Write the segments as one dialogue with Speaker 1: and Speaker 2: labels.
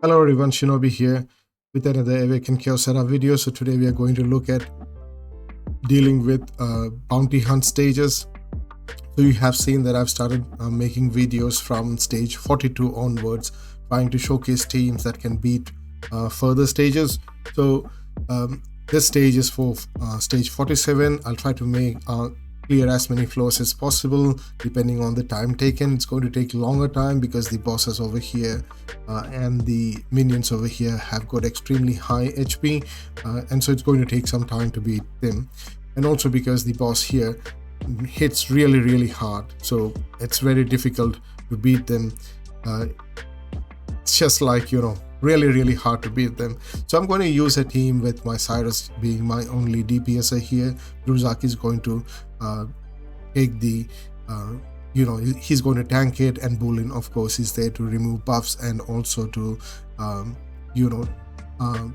Speaker 1: Hello everyone, Shinobi here with another Awaken Kyocera video. So today we are going to look at dealing with bounty hunt stages. So you have seen that I've started making videos from stage 42 onwards, trying to showcase teams that can beat further stages. So this stage is for stage 47. I'll try to make clear as many floors as possible depending on the time taken. It's going to take longer time because the bosses over here and the minions over here have got extremely high HP, and so it's going to take some time to beat them, and also because the boss here hits really hard, so it's very difficult to beat them. It's just like, really hard to beat them. So I'm going to use a team with my Cyrus being my only DPSer here. Bruzak is going to take the he's going to tank it, and Bulin of course is there to remove buffs and also to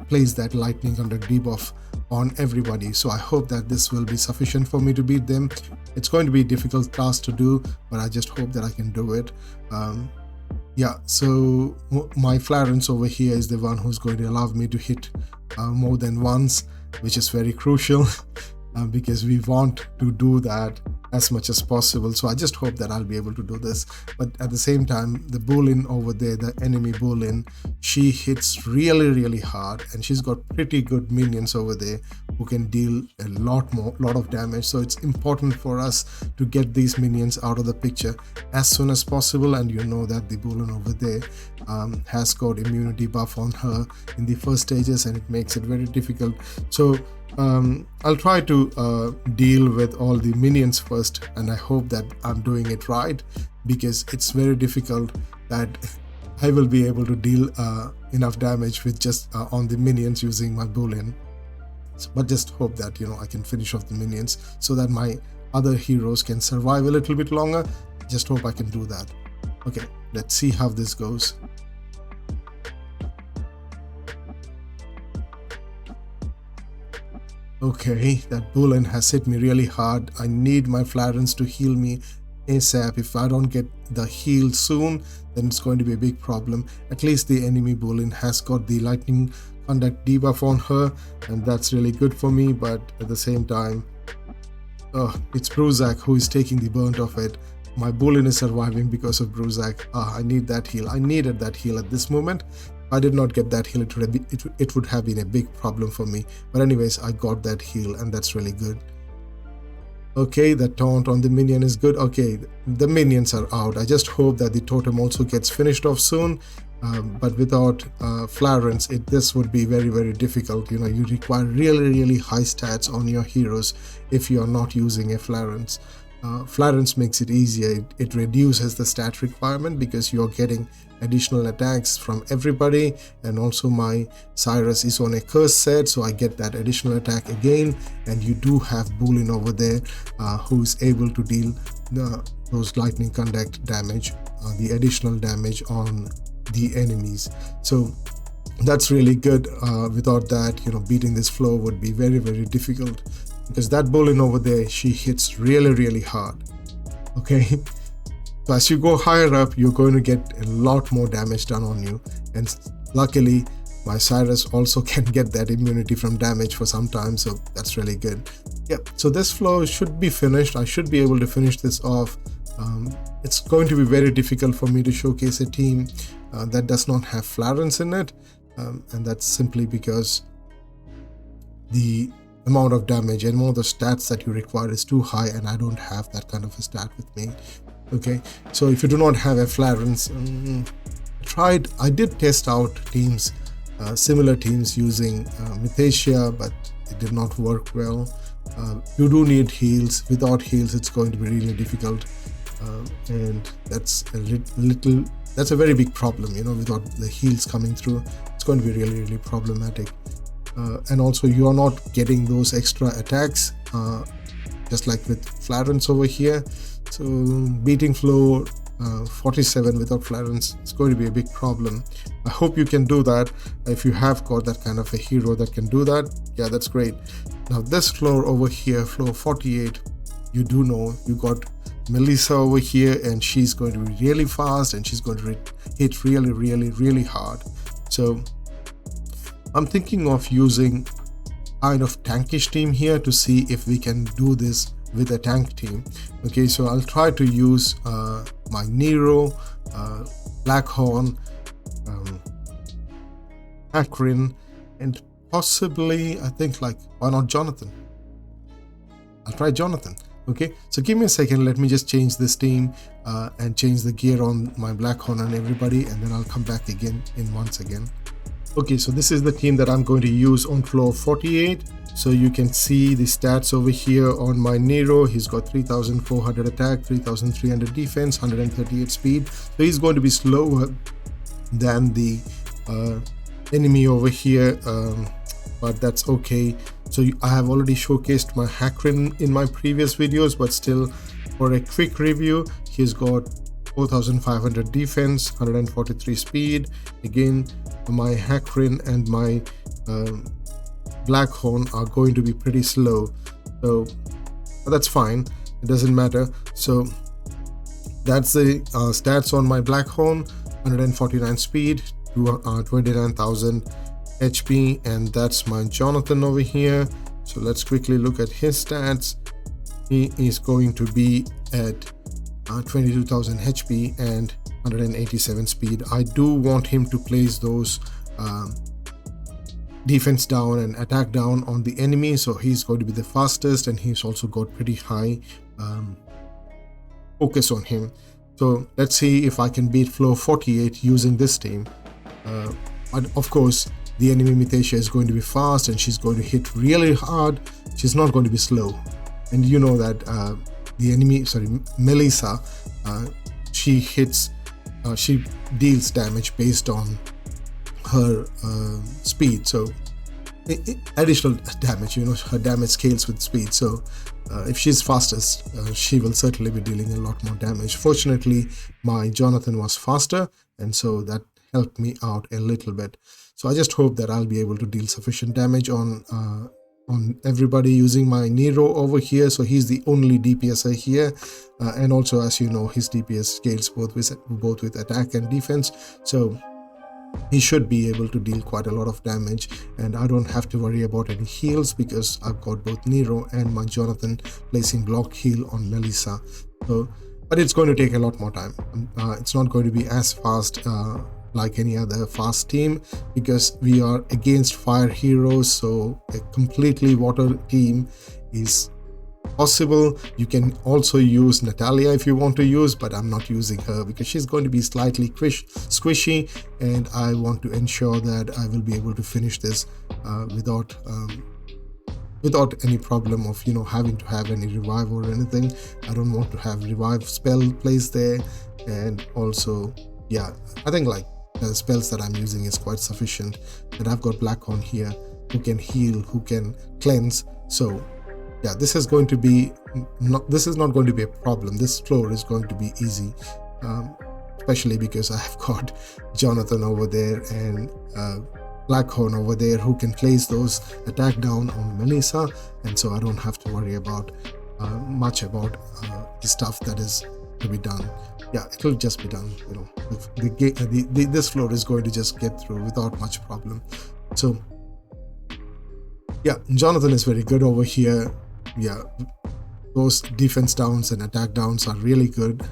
Speaker 1: place that lightning conduct debuff on everybody. So I hope that this will be sufficient for me to beat them. It's going to be a difficult task to do, but I just hope that I can do it. So my Clarence over here is the one who's going to allow me to hit more than once, which is very crucial because we want to do that as much as possible. So I just hope that I'll be able to do this. But at the same time, the Bulin over there, the enemy Bulin, she hits really hard, and she's got pretty good minions over there who can deal a lot of damage. So it's important for us to get these minions out of the picture as soon as possible. And you know that the Bulin over there has got immunity buff on her in the first stages, and it makes it very difficult. So I'll try to deal with all the minions first, and I hope that I'm doing it right, because it's very difficult that I will be able to deal enough damage with just on the minions using my Bulin. But just hope that I can finish off the minions so that my other heroes can survive a little bit longer. Just hope I can do that. Okay, let's see how this goes. Okay, that Bulin has hit me really hard. I need my Clarence to heal me ASAP. If I don't get the heal soon, then it's going to be a big problem. At least the enemy Bulin has got the lightning conduct debuff on her, and that's really good for me. But at the same time, it's Bruzak who is taking the burnt of it. My Bulin is surviving because of Bruzak. I need that heal. I needed that heal at this moment. I did not get that heal, it would have been a big problem for me. But anyways, I got that heal, and that's really good. Okay, the taunt on the minion is good. Okay, the minions are out. I just hope that the totem also gets finished off soon. But without Clarence, this would be very difficult. You require really high stats on your heroes if you are not using a Clarence. Clarence makes it easier. It reduces the stat requirement because you're getting additional attacks from everybody, and also my Cyrus is on a curse set, so I get that additional attack again. And you do have Bulin over there who's able to deal those lightning conduct damage, the additional damage on the enemies. So that's really good. Without that, beating this flow would be very difficult, because that Bulin over there, she hits really hard. Okay, so as you go higher up, you're going to get a lot more damage done on you, and luckily my Cyrus also can get that immunity from damage for some time, so that's really good. So this flow should be finished. I should be able to finish this off. It's going to be very difficult for me to showcase a team that does not have Clarence in it, and that's simply because the amount of damage and amount of stats that you require is too high, and I don't have that kind of a stat with me. Okay, so if you do not have a Clarence, I did test out teams, similar teams using Mythacia, but it did not work well. You do need heals. Without heals, it's going to be really difficult, and that's a very big problem. Without the heals coming through, it's going to be really problematic. And also you are not getting those extra attacks, just like with Clarence over here. So beating flow 47 without Clarence is going to be a big problem. I hope you can do that. If you have got that kind of a hero that can do that, yeah, that's great. Now this floor over here, floor 48, you do know you got Melissa over here, and she's going to be really fast, and she's going to hit really hard. So I'm thinking of using kind of tankish team here to see if we can do this with a tank team. Okay, so I'll try to use my Nero, Blackhorn, Akrin, and possibly, I think, like, why not Jonathan? I'll try Jonathan. Okay, so give me a second, let me just change this team and change the gear on my Blackhorn and everybody, and then I'll come back again once again. Okay, so this is the team that I'm going to use on floor 48. So you can see the stats over here on my Nero. He's got 3,400 attack, 3,300 defense, 138 speed. So he's going to be slower than the enemy over here, but that's okay. So I have already showcased my Hakrin in my previous videos, but still, for a quick review, he's got 4,500 defense, 143 speed. Again, my Hakrin and my Blackhorn are going to be pretty slow, so that's fine, it doesn't matter. So that's the stats on my Blackhorn: 149 speed, 29,000 HP, and that's my Jonathan over here. So let's quickly look at his stats. He is going to be at 22,000 HP and 187 speed. I do want him to place those defense down and attack down on the enemy, so he's going to be the fastest, and he's also got pretty high focus on him. So let's see if I can beat floor 48 using this team. But of course, the enemy Mithesha is going to be fast, and she's going to hit really hard. She's not going to be slow. And you know that the enemy, Melissa, she deals damage based on her speed. So additional damage, her damage scales with speed. So if she's fastest, she will certainly be dealing a lot more damage. Fortunately, my Jonathan was faster, and so that helped me out a little bit. So I just hope that I'll be able to deal sufficient damage on everybody using my Nero over here. So he's the only DPSer here, and also, as you know, his DPS scales both with attack and defense. So he should be able to deal quite a lot of damage, and I don't have to worry about any heals because I've got both Nero and my Jonathan placing block heal on Melissa. So, but it's going to take a lot more time. It's not going to be as fast like any other fast team, because we are against fire heroes, so a completely water team is possible. You can also use Natalia if you want to use, but I'm not using her because she's going to be slightly squishy, and I want to ensure that I will be able to finish this without any problem of having to have any revive or anything. I don't want to have revive spell placed there, and also, yeah, I think like the spells that I'm using is quite sufficient, and I've got Blackhorn here who can heal, who can cleanse. So yeah, this is going to be this is not going to be a problem. This floor is going to be easy, especially because I've got Jonathan over there and Blackhorn over there who can place those attack down on Melissa, and so I don't have to worry about much about the stuff that is to be done. Yeah, it will just be done. This floor is going to just get through without much problem. So yeah, Jonathan is very good over here. Yeah, those defense downs and attack downs are really good,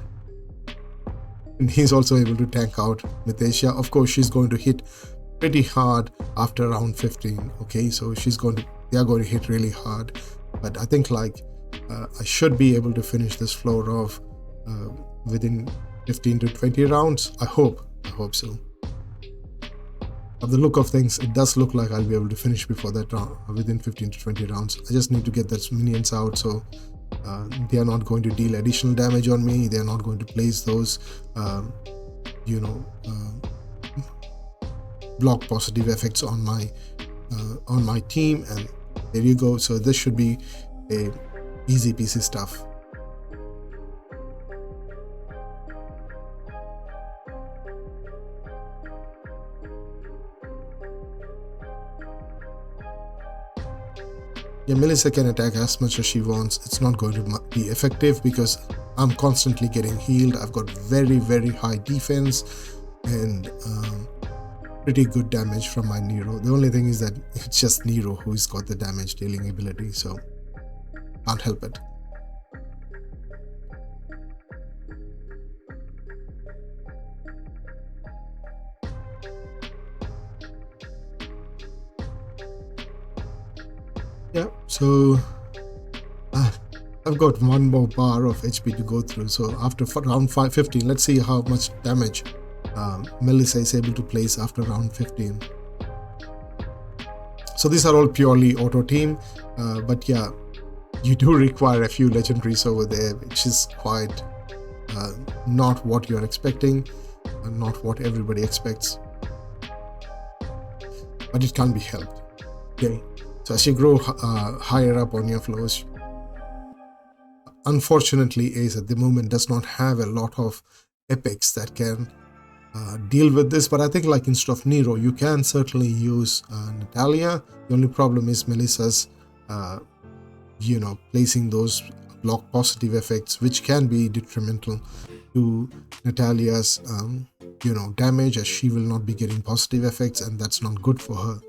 Speaker 1: and he's also able to tank out Mithesha. Of course, she's going to hit pretty hard after round 15. Okay, so they are going to hit really hard, but I think like I should be able to finish this floor off within 15 to 20 rounds. I hope so. Of the look of things, it does look like I'll be able to finish before that round, within 15 to 20 rounds. I just need to get those minions out, so they are not going to deal additional damage on me. They are not going to place those block positive effects on my team, and there you go. So this should be a easy peasy stuff. Yeah, Melissa can attack as much as she wants. It's not going to be effective because I'm constantly getting healed. I've got very, very high defense, and pretty good damage from my Nero. The only thing is that it's just Nero who's got the damage dealing ability, so can't help it. Yeah, so I've got one more bar of HP to go through. So after round 15, let's see how much damage Melissa is able to place after round 15. So these are all purely auto team, but yeah, you do require a few legendaries over there, which is quite not what you're expecting, and not what everybody expects, but it can't be helped. Okay, so as you grow higher up on your floors, unfortunately Ace at the moment does not have a lot of epics that can deal with this, but I think like instead of Nero, you can certainly use Natalia. The only problem is Melissa's placing those block positive effects, which can be detrimental to Natalia's damage, as she will not be getting positive effects, and that's not good for her.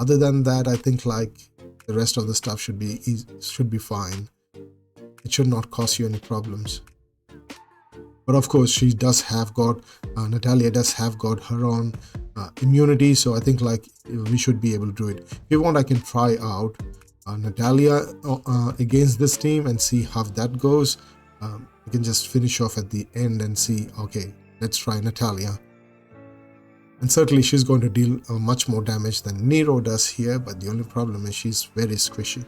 Speaker 1: Other than that, I think like the rest of the stuff should be fine. It should not cause you any problems. But of course, she does have got Natalia does have got her own immunity, so I think like we should be able to do it. If you want, I can try out Natalia against this team and see how that goes. We can just finish off at the end and see. Okay, let's try Natalia. And certainly she's going to deal much more damage than Nero does here, but the only problem is she's very squishy.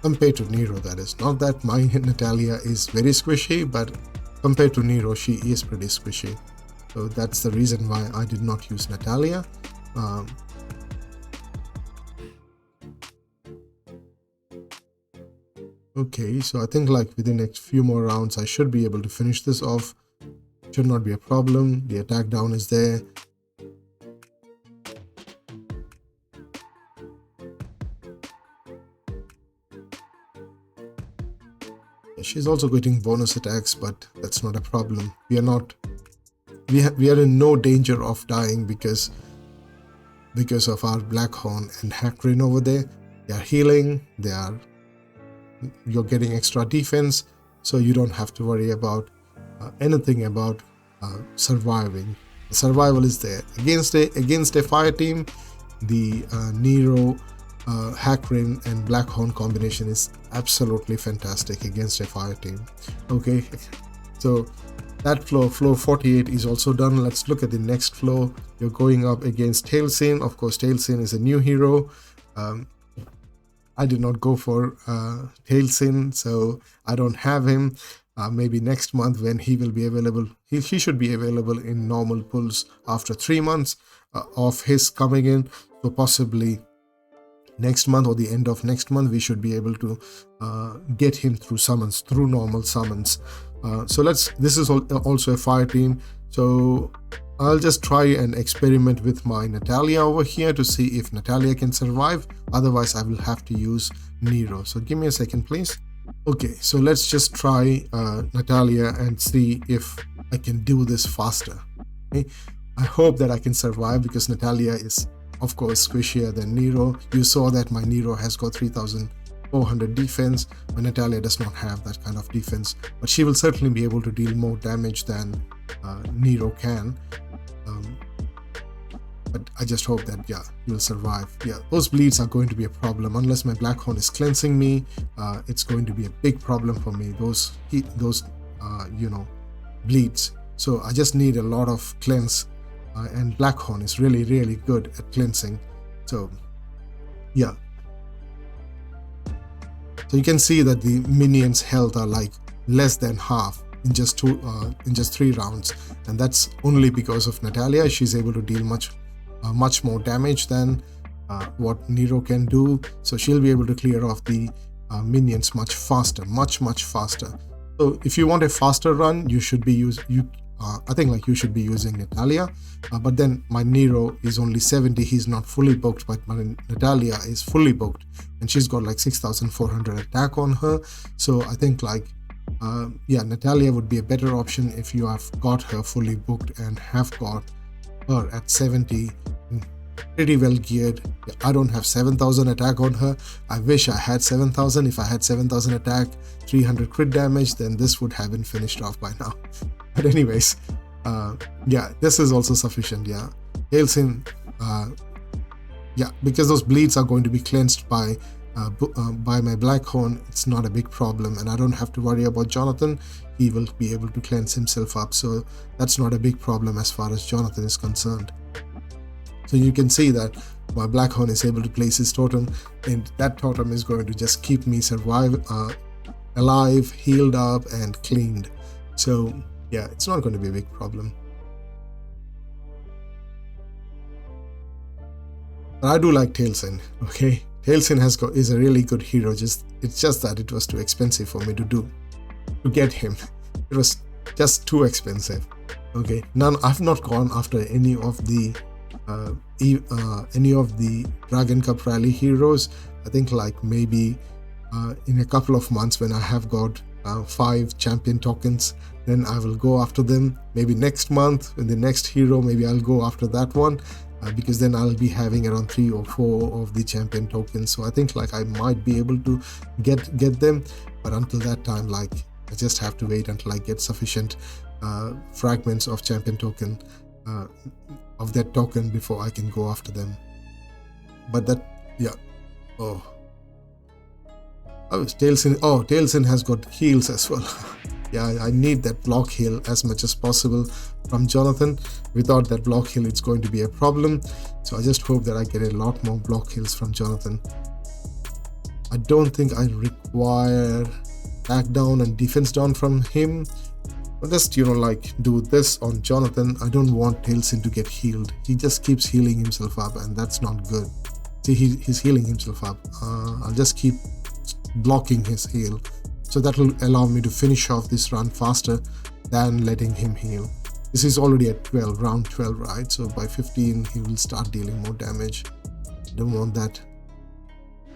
Speaker 1: Compared to Nero, that is. Not that my Natalia is very squishy, but compared to Nero, she is pretty squishy. So that's the reason why I did not use Natalia. Okay, so I think like within the next few more rounds, I should be able to finish this off. Should not be a problem. The attack down is there. She's also getting bonus attacks, but that's not a problem. We are in no danger of dying because of our Blackhorn and Hackrin over there. They are healing. You're getting extra defense, so you don't have to worry about anything about surviving. The survival is there. Against a fire team, the Nero, Hackrin and Blackhorn combination is absolutely fantastic against a fire team. Okay, so that floor 48 is also done. Let's look at the next floor. You're going up against Tailsin. Of course, Tailsin is a new hero. I did not go for Tailsin, so I don't have him. Maybe next month when he will be available. He should be available in normal pulls after 3 months of his coming in. So possibly next month or the end of next month, we should be able to get him through normal summons. So this is also a fire team. So I'll just try and experiment with my Natalia over here to see if Natalia can survive. Otherwise, I will have to use Nero. So give me a second, please. Okay, so let's just try Natalia and see if I can do this faster. Okay? I hope that I can survive because Natalia is, of course, squishier than Nero. You saw that my Nero has got 3,400 defense, but Natalia does not have that kind of defense. But she will certainly be able to deal more damage than Nero can. But I just hope that, yeah, you'll survive. Yeah, those bleeds are going to be a problem. Unless my Blackhorn is cleansing me, it's going to be a big problem for me, those bleeds. So I just need a lot of cleanse. And Blackhorn is really, really good at cleansing. So, yeah. So you can see that the minions' health are like less than half in just 3 rounds, and that's only because of Natalia. She's able to deal much more damage than what Nero can do. So she'll be able to clear off the minions much faster, much faster. So if you want a faster run, you should be I think like you should be using Natalia, but then my Nero is only 70. He's not fully booked, but my Natalia is fully booked, and she's got like 6,400 attack on her. So I think like Natalia would be a better option if you have got her fully booked and have got her at 70, pretty well geared. I don't have 7,000 attack on her. I wish I had 7,000. If I had 7,000 attack, 300 crit damage, then this would have been finished off by now. But anyways, yeah, this is also sufficient. Yeah, Hailsin, yeah, because those bleeds are going to be cleansed by my Blackhorn. It's not a big problem, and I don't have to worry about Jonathan. He will be able to cleanse himself up, so that's not a big problem as far as Jonathan is concerned. So you can see that my Blackhorn is able to place his totem, and that totem is going to just keep me alive, healed up, and cleaned. So yeah, it's not going to be a big problem. But I do like Tailsin. Okay, Tailsin is a really good hero. It's just that it was too expensive for me to get him. It was just too expensive. Okay, I've not gone after any of the Dragon Cup Rally heroes. I think like maybe in a couple of months, when I have got 5 champion tokens, then I will go after them. Maybe next month, in the next hero, maybe I'll go after that one, because then I'll be having around 3 or 4 of the champion tokens. So I think like I might be able to get them, but until that time, like I just have to wait until I get sufficient fragments of champion token of that token before I can go after them. But that, yeah. Tailsin has got heals as well. Yeah, I need that block heal as much as possible from Jonathan. Without that block heal, it's going to be a problem. So I just hope that I get a lot more block heals from Jonathan. I don't think I require attack down and defense down from him. But just, like do this on Jonathan. I don't want Tailsin to get healed. He just keeps healing himself up, and that's not good. See, he's healing himself up. I'll just keep blocking his heal. So that will allow me to finish off this run faster than letting him heal. This is already at 12, round 12, right? So by 15, he will start dealing more damage. Don't want that.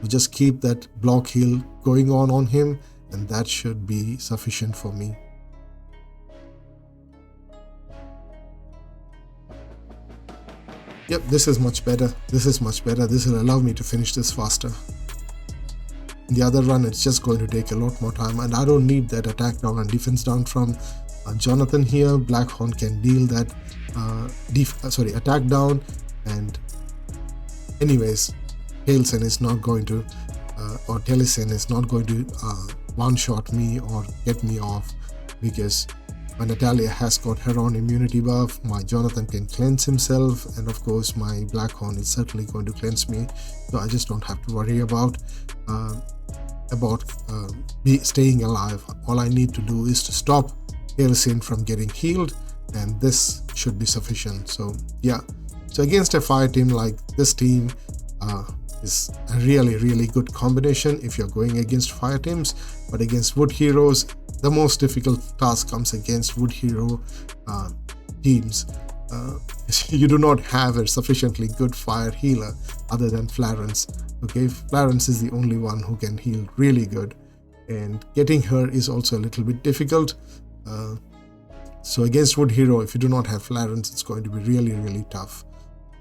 Speaker 1: We just keep that block heal going on him, and that should be sufficient for me. Yep, this is much better. This is much better. This will allow me to finish this faster. In the other run, it's just going to take a lot more time, and I don't need that attack down and defense down from Jonathan here. Blackhorn can deal that attack down, and anyways, Tailsin is not going to one-shot me or get me off, because when Natalia has got her own immunity buff, my Jonathan can cleanse himself, and of course my Blackhorn is certainly going to cleanse me, so I just don't have to worry about staying alive. All I need to do is to stop Tailsin from getting healed, and this should be sufficient. So yeah, so against a fire team like this team is a really good combination if you're going against fire teams. But against wood heroes, the most difficult task comes against wood hero teams. You do not have a sufficiently good fire healer other than Florence. Okay, Florence is the only one who can heal really good, and getting her is also a little bit difficult. So against wood hero, if you do not have Florence, it's going to be really tough,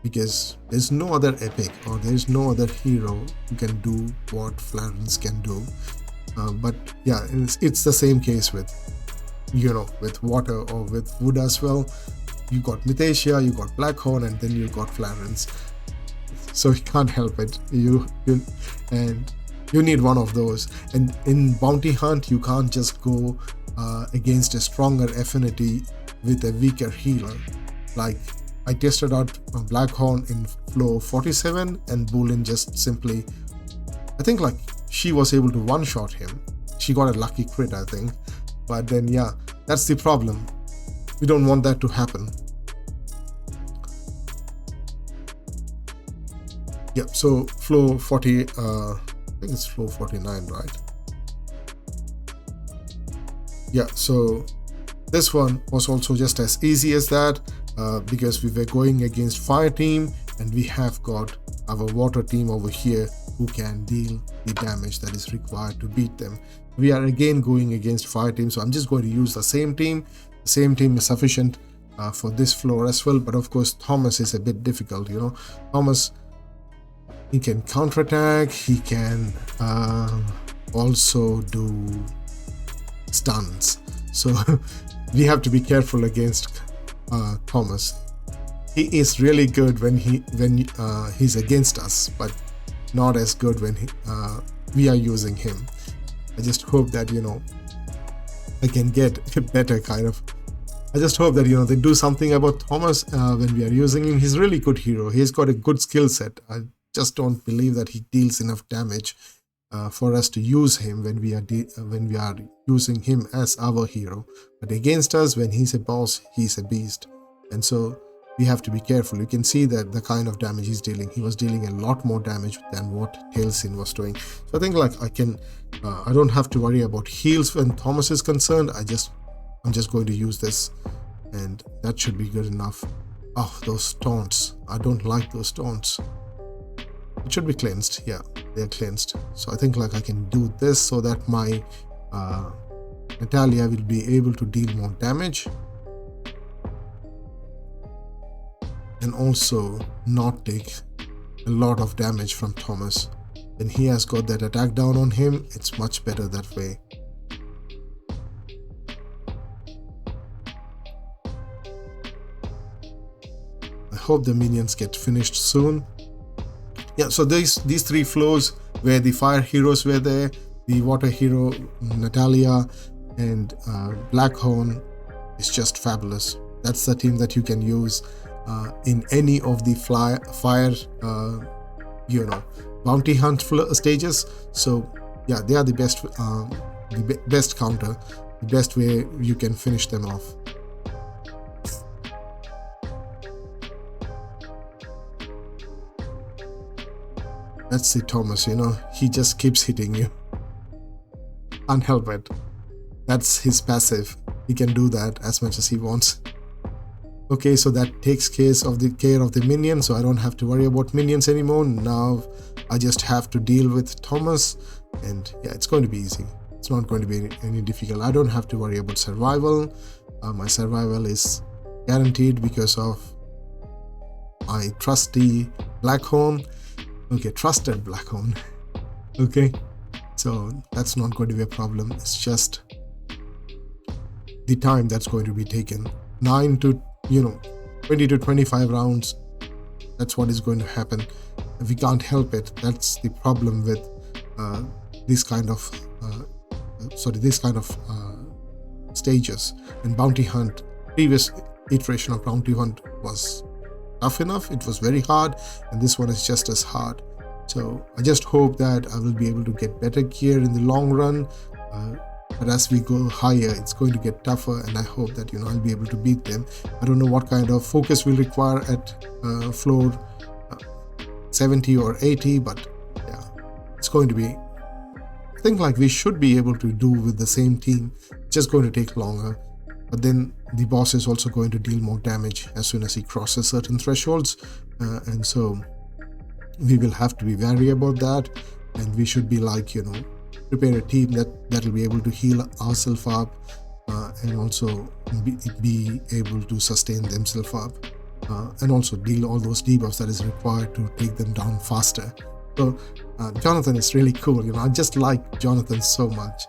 Speaker 1: because there's no other epic or there's no other hero who can do what Florence can do. But yeah, it's the same case with with water or with wood as well. You got Mythacia, you got Blackhorn, and then you got Florence. So you can't help it. You need one of those. And in Bounty Hunt, you can't just go against a stronger affinity with a weaker healer. Like I tested out Blackhorn in flow 47, and Bulin just simply, I think like she was able to one-shot him. She got a lucky crit, I think. But then yeah, that's the problem. We don't want that to happen. Yep, so flow 40, I think it's flow 49, right? Yeah, so this one was also just as easy as that, because we were going against fire team, and we have got our water team over here who can deal the damage that is required to beat them. We are again going against fire team, so I'm just going to use the same team. The same team is sufficient for this floor as well. But of course, Thomas is a bit difficult. Thomas, he can counterattack. He can also do stuns. So we have to be careful against Thomas. He is really good when he's against us, but not as good when we are using him. I just hope that I can get a better kind of. I just hope that they do something about Thomas when we are using him. He's a really good hero. He's got a good skill set. I just don't believe that he deals enough damage for us to use him when we are using him as our hero. But against us, when he's a boss, he's a beast, and so we have to be careful. You can see that the kind of damage he's dealing. He was dealing a lot more damage than what Tailsin was doing. So I think I don't have to worry about heals when Thomas is concerned. I'm just going to use this, and that should be good enough. Oh, those taunts. I don't like those taunts. It should be cleansed. Yeah, they're cleansed. So I think I can do this so that my Natalia will be able to deal more damage. And also not take a lot of damage from Thomas. When he has got that attack down on him, it's much better that way. I hope the minions get finished soon. Yeah, so these three floors where the fire heroes were there, the water hero Natalia, and Blackhorn is just fabulous. That's the team that you can use in any of the fire bounty hunt stages. So yeah, they are the best counter, the best way you can finish them off. That's the Thomas, he just keeps hitting you. Can't help it. That's his passive. He can do that as much as he wants. Okay, so that takes care of the minion, so I don't have to worry about minions anymore. Now I just have to deal with Thomas, and yeah, it's going to be easy. It's not going to be any difficult. I don't have to worry about survival. My survival is guaranteed because of my trusty Blackhorn. Okay, trusted Blackhorn. Okay, so that's not going to be a problem. It's just the time that's going to be taken. 20 to 25 rounds. That's what is going to happen. We can't help it. That's the problem with this kind of stages. And Bounty Hunt, previous iteration of Bounty Hunt was tough enough. It was very hard, and this one is just as hard. So I just hope that I will be able to get better gear in the long run. But as we go higher, it's going to get tougher, and I hope that I'll be able to beat them. I don't know what kind of focus we'll require at floor 70 or 80, but yeah, it's going to be. I think we should be able to do with the same team. It's just going to take longer. But then the boss is also going to deal more damage as soon as he crosses certain thresholds, and so we will have to be wary about that. And we should be prepare a team that will be able to heal ourselves up and also be able to sustain themselves up and also deal all those debuffs that is required to take them down faster. So Jonathan is really cool. I just like Jonathan so much.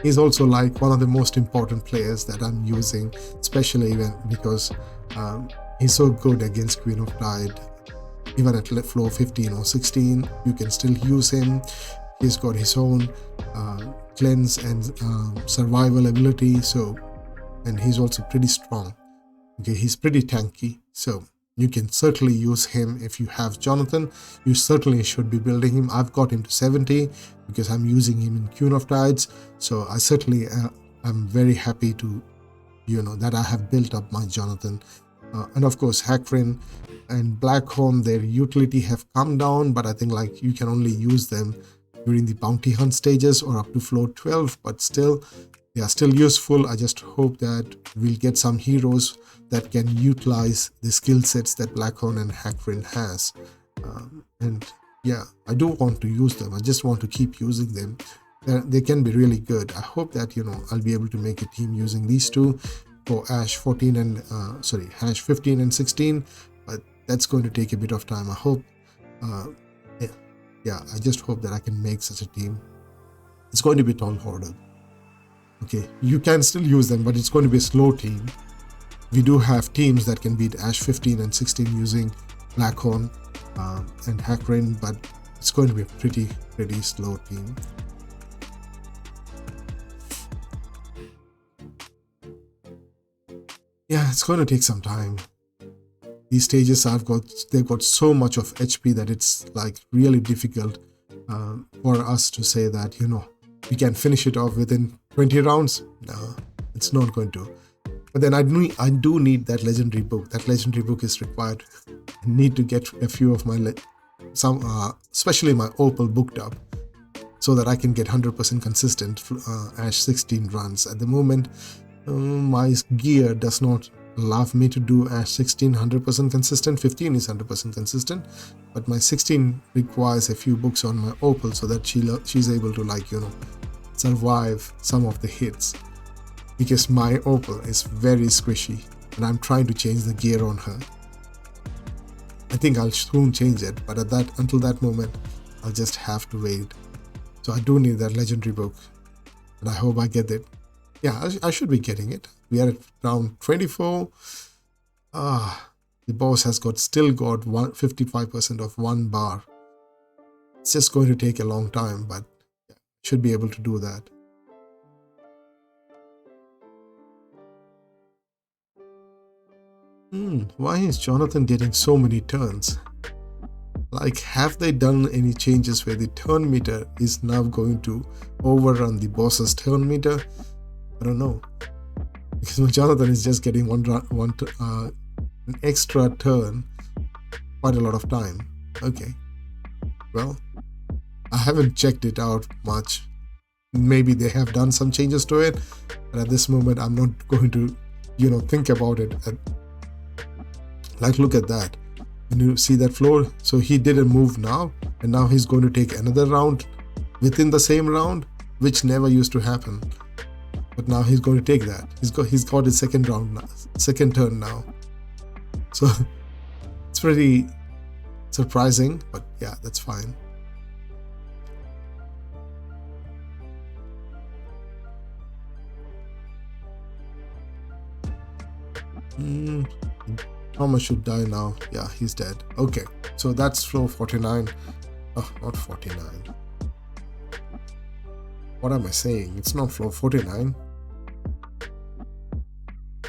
Speaker 1: He's also one of the most important players that I'm using, especially because he's so good against Queen of Tide. Even at floor 15 or 16, you can still use him. He's got his own cleanse and survival ability, and he's also pretty strong. Okay, he's pretty tanky, so you can certainly use him. If you have Jonathan, you certainly should be building him. I've got him to 70 because I'm using him in Queen of Tides, so I certainly am very happy to that I have built up my Jonathan. And of course, Hackfrin and Blackhorn, their utility have come down, but I think you can only use them during the bounty hunt stages or up to floor 12, but still they are still useful. I just hope that we'll get some heroes that can utilize the skill sets that Blackhorn and Hackfrin has, and yeah, I do want to use them. I just want to keep using them. They can be really good. I hope that I'll be able to make a team using these two, for Ash 14 and Ash 15 and 16, but that's going to take a bit of time. I hope, I just hope that I can make such a team. It's going to be Tall Hoarder. Okay, you can still use them, but it's going to be a slow team. We do have teams that can beat Ash 15 and 16 using Blackhorn and Hackrain, but it's going to be a pretty slow team. Yeah, it's going to take some time. These stages they've got so much of HP that it's like really difficult for us to say that, we can finish it off within 20 rounds. No, it's not going to. But then I do need that legendary book. That legendary book is required. I need to get a few of my especially my Opal booked up, so that I can get 100% consistent Ash 16 runs. At the moment, my gear does not allow me to do Ash 16 100% consistent. 15 is 100% consistent, but my 16 requires a few books on my Opal so that she's able to survive some of the hits, because my Opal is very squishy and I'm trying to change the gear on her. I think I'll soon change it, but until that moment I'll just have to wait. So I do need that legendary book, and I hope I get it. Yeah, I should be getting it. We are at round 24. The boss has still got 55% of 1 bar. It's just going to take a long time, but should be able to do that. Why is Jonathan getting so many turns? Like, have they done any changes where the turn meter is now going to overrun the boss's turn meter? I don't know. Because Jonathan is just getting an extra turn quite a lot of time. Okay. Well, I haven't checked it out much. Maybe they have done some changes to it, but at this moment I'm not going to, think about it. Like, look at that. When you see that floor, so he did a move now, and now he's going to take another round within the same round, which never used to happen. But now he's going to take that. He's got his second turn now. So it's pretty surprising, but yeah, that's fine. Thomas should die now. Yeah, he's dead. Okay, so that's floor 49. Oh, not 49. What am I saying? It's not floor 49.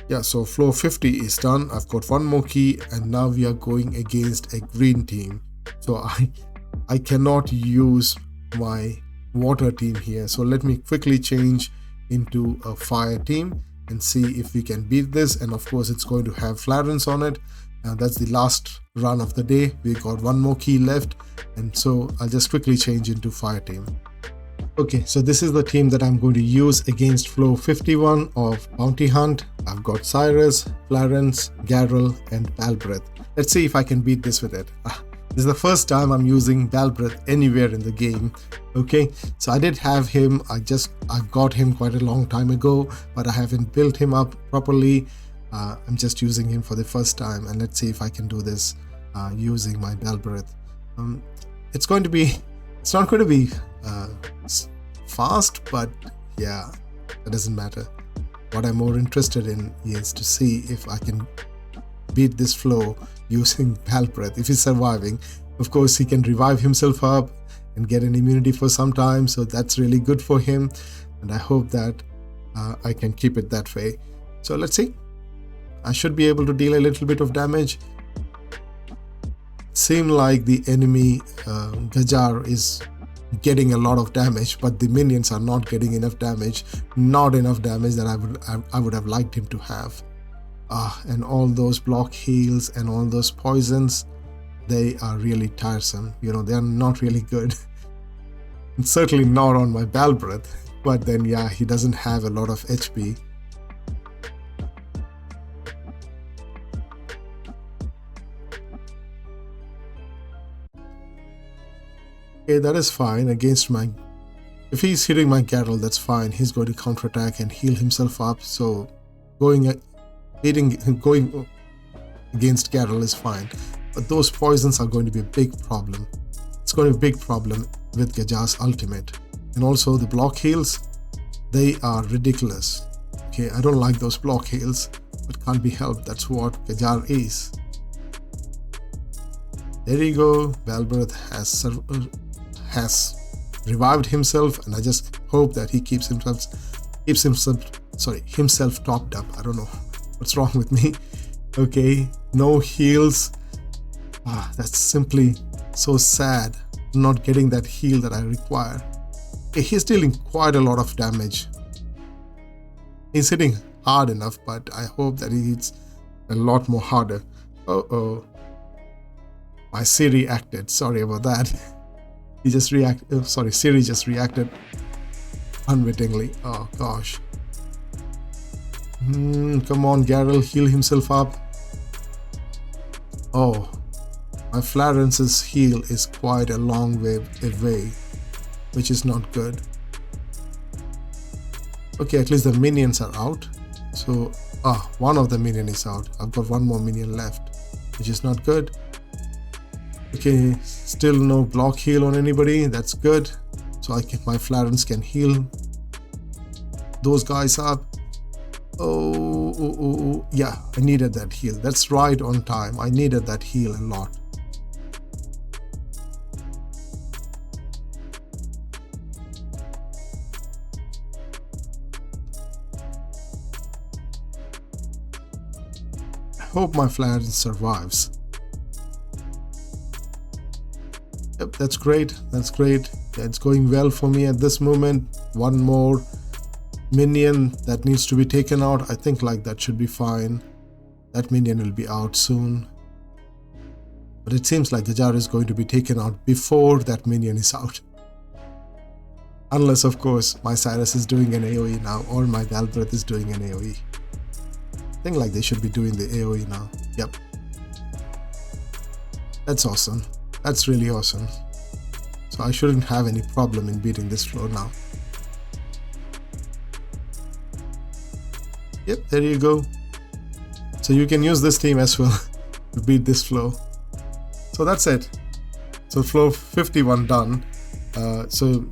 Speaker 1: Yeah, so floor 50 is done. I've got one more key, and now we are going against a green team. So I cannot use my water team here. So let me quickly change into a fire team and see if we can beat this. And of course, it's going to have Clarence on it. And that's the last run of the day. We got one more key left, and so I'll just quickly change into fire team. Okay, so this is the team that I'm going to use against floor 51 of Bounty Hunt. I've got Cyrus, Clarence, Garrel, and Balbreth. Let's see if I can beat this with it. This is the first time I'm using Balbreth anywhere in the game. Okay, so I did have him. I got him quite a long time ago, but I haven't built him up properly. I'm just using him for the first time, and let's see if I can do this using my Balbreth. It's not going to be fast, but yeah, that doesn't matter. What I'm more interested in is to see if I can beat this flow using Balbreth. If he's surviving, of course, he can revive himself up and get an immunity for some time, so that's really good for him, and I hope that I can keep it that way. So let's see. I should be able to deal a little bit of damage. Seem like the enemy Gajar is getting a lot of damage, but the minions are not getting enough damage. Not enough damage that I would have liked him to have. And all those block heals and all those poisons, they are really tiresome. They are not really good. Certainly not on my Balbreth, but then yeah, he doesn't have a lot of HP. Okay, that is fine against my... If he's hitting my Garrel, that's fine. He's going to counterattack and heal himself up. So going going against Carol is fine, but those poisons are going to be a big problem. It's going to be a big problem with Gajar's ultimate. And also the block heals, they are ridiculous. Okay, I don't like those block heals, but can't be helped. That's what Gajar is. There you go. Balbert has revived himself, and I just hope that he keeps himself topped up. I don't know what's wrong with me. Okay, no heals. That's simply so sad, not getting that heal that I require. Okay, he's dealing quite a lot of damage. He's hitting hard enough, but I hope that he hits a lot more harder. My Siri acted. Sorry about that. Siri just reacted unwittingly. Oh gosh. Come on, Garrel, heal himself up. Oh, my Florence's heal is quite a long way away, which is not good. Okay, at least the minions are out. So, one of the minion is out. I've got one more minion left, which is not good. Okay, still no block heal on anybody. That's good. So my Florence can heal those guys up. Oh, yeah, I needed that heal. That's right on time. I needed that heal a lot. I hope my Florence survives. Yep, that's great. That's great. It's going well for me at this moment. One more minion that needs to be taken out. I think like that should be fine. That minion will be out soon. But it seems like the jar is going to be taken out before that minion is out. Unless, of course, my Cyrus is doing an AoE now, or my Galbraith is doing an AoE. I think like they should be doing the AoE now. Yep. That's awesome. That's really awesome. So I shouldn't have any problem in beating this floor now. Yep, there you go. So you can use this team as well to beat this flow. So that's it. So flow 51 done. So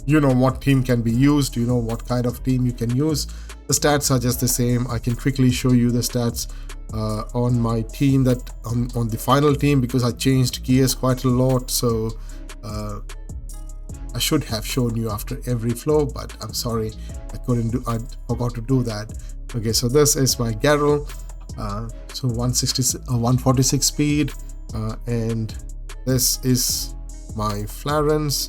Speaker 1: you know what team can be used, you know what kind of team you can use. The stats are just the same. I can quickly show you the stats on my team, that on the final team, because I changed gears quite a lot. So I should have shown you after every flow, but I'm sorry, I forgot to do that. Okay, so this is my Garrel. So 146 speed, and this is my Florence.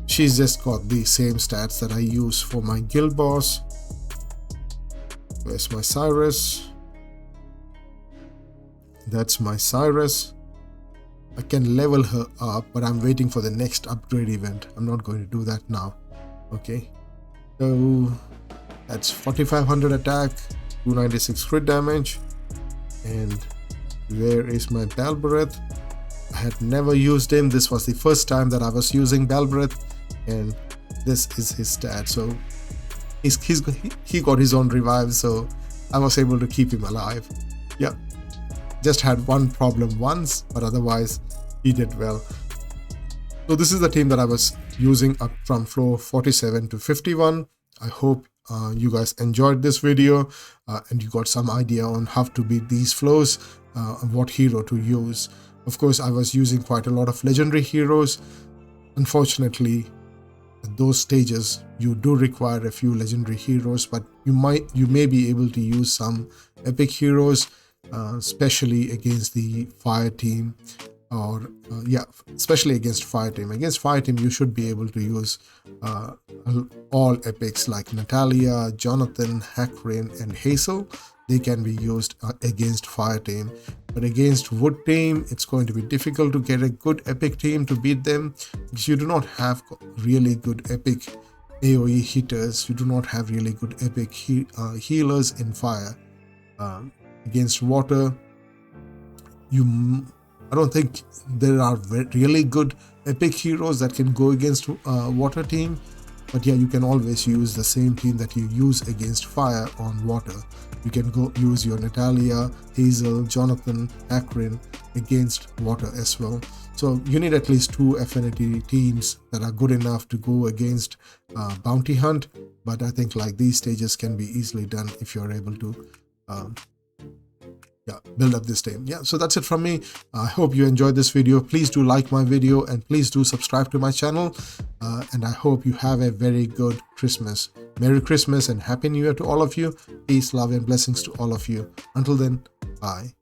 Speaker 1: She's just got the same stats that I use for my guild boss. Where's my Cyrus? That's my Cyrus. I can level her up, but I'm waiting for the next upgrade event. I'm not going to do that now. Okay, so that's 4500 attack, 296 crit damage. And where is my Balbreth? I had never used him. This was the first time that I was using Balbreth, and this is his stat. So he got his own revive, so I was able to keep him alive. Yeah, just had one problem once, but otherwise he did well. So this is the team that I was using up from floor 47 to 51. I hope you guys enjoyed this video and you got some idea on how to beat these flows, what hero to use. Of course, I was using quite a lot of legendary heroes. Unfortunately, at those stages you do require a few legendary heroes, but you may be able to use some epic heroes, especially against the fire team, or especially against fire team. Against fire team you should be able to use all epics like Natalia, Jonathan, Hackrin and Hazel. They can be used against fire team, but against wood team it's going to be difficult to get a good epic team to beat them, because you do not have really good epic AoE hitters. You do not have really good epic healers in fire. Against water, I don't think there are really good epic heroes that can go against water team. But yeah, you can always use the same team that you use against fire on water. You can go use your Natalia, Hazel, Jonathan, Akrin against water as well. So you need at least 2 affinity teams that are good enough to go against bounty hunt. But I think like these stages can be easily done if you're able to build up this team. Yeah, so that's it from me. I hope you enjoyed this video. Please do like my video and please do subscribe to my channel. And I hope you have a very good Christmas. Merry Christmas and Happy New Year to all of you. Peace, love, and blessings to all of you. Until then, bye.